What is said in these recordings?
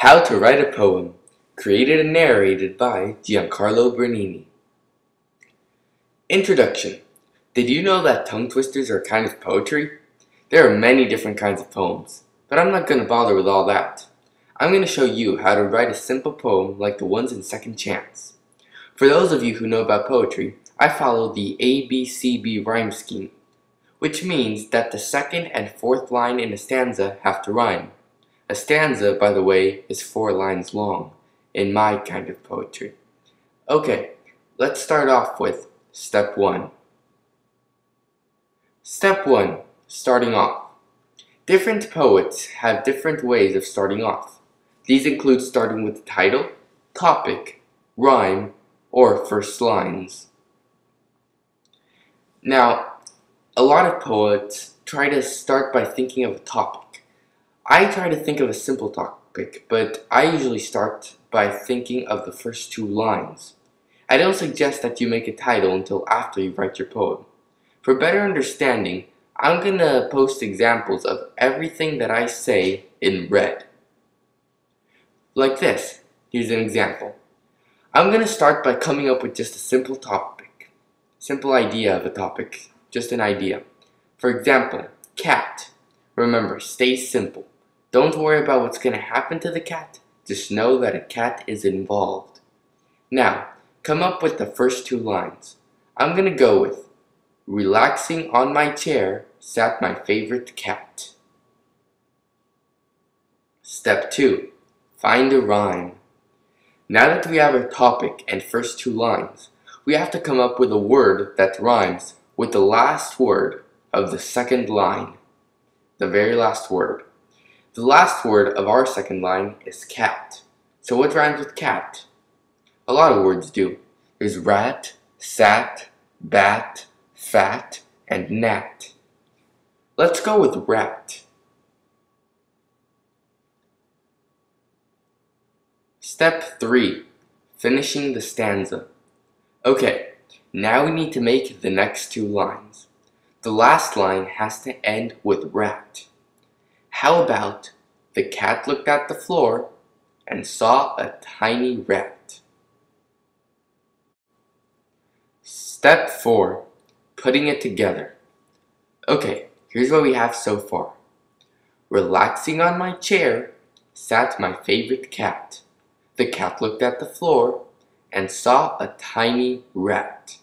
How to Write a Poem, created and narrated by Giancarlo Bernini. Introduction. Did you know that tongue twisters are a kind of poetry? There are many different kinds of poems, but I'm not going to bother with all that. I'm going to show you how to write a simple poem like the ones in Second Chance. For those of you who know about poetry, I follow the ABCB rhyme scheme, which means that the second and fourth line in a stanza have to rhyme. A stanza, by the way, is 4 lines long, in my kind of poetry. Okay, let's start off with Step 1. Step 1. Starting off. Different poets have different ways of starting off. These include starting with the title, topic, rhyme, or first lines. Now, a lot of poets try to start by thinking of a topic. I try to think of a simple topic, but I usually start by thinking of the first 2 lines. I don't suggest that you make a title until after you write your poem. For better understanding, I'm gonna post examples of everything that I say in red. Like this. Here's an example. I'm gonna start by coming up with just a simple topic. Simple idea of a topic. Just an idea. For example, cat. Remember, stay simple. Don't worry about what's going to happen to the cat. Just know that a cat is involved. Now, come up with the first 2 lines. I'm going to go with, relaxing on my chair sat my favorite cat. Step 2. Find a rhyme. Now that we have our topic and first 2 lines, we have to come up with a word that rhymes with the last word of the second line. The very last word. The last word of our second line is cat. So what rhymes with cat? A lot of words do. There's rat, sat, bat, fat, and gnat. Let's go with rat. Step 3. Finishing the stanza. Okay, now we need to make the next 2 lines. The last line has to end with rat. How about, the cat looked at the floor and saw a tiny rat. Step 4. Putting it together. Okay, here's what we have so far. Relaxing on my chair sat my favorite cat. The cat looked at the floor and saw a tiny rat.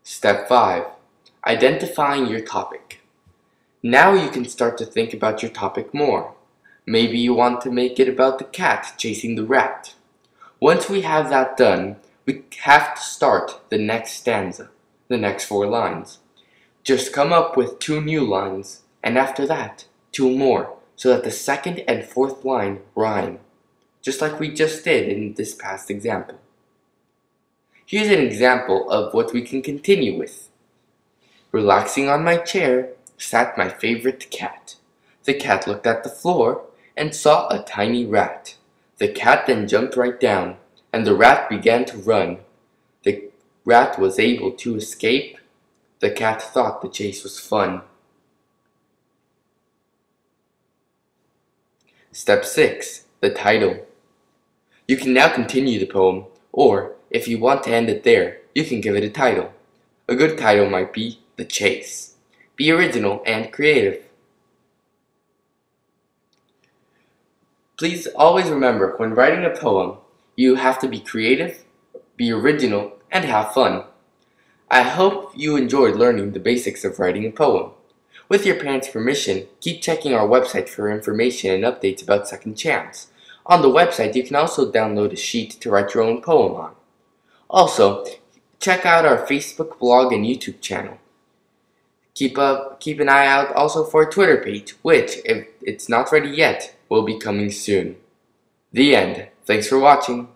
Step 5. Identifying your topic. Now you can start to think about your topic more. Maybe you want to make it about the cat chasing the rat. Once we have that done, we have to start the next stanza, the next 4 lines. Just come up with 2 new lines, and after that, 2 more, so that the second and fourth line rhyme, just like we just did in this past example. Here's an example of what we can continue with. Relaxing on my chair sat my favorite cat. The cat looked at the floor and saw a tiny rat. The cat then jumped right down, and the rat began to run. The rat was able to escape. The cat thought the chase was fun. Step 6. The title. You can now continue the poem, or if you want to end it there, you can give it a title. A good title might be The Chase. Be original and creative. Please always remember, when writing a poem, you have to be creative, be original, and have fun. I hope you enjoyed learning the basics of writing a poem. With your parents' permission, keep checking our website for information and updates about Second Chance. On the website, you can also download a sheet to write your own poem on. Also, check out our Facebook, blog, and YouTube channel. Keep an eye out also for our Twitter page, which, if it's not ready yet, will be coming soon. The end. Thanks for watching.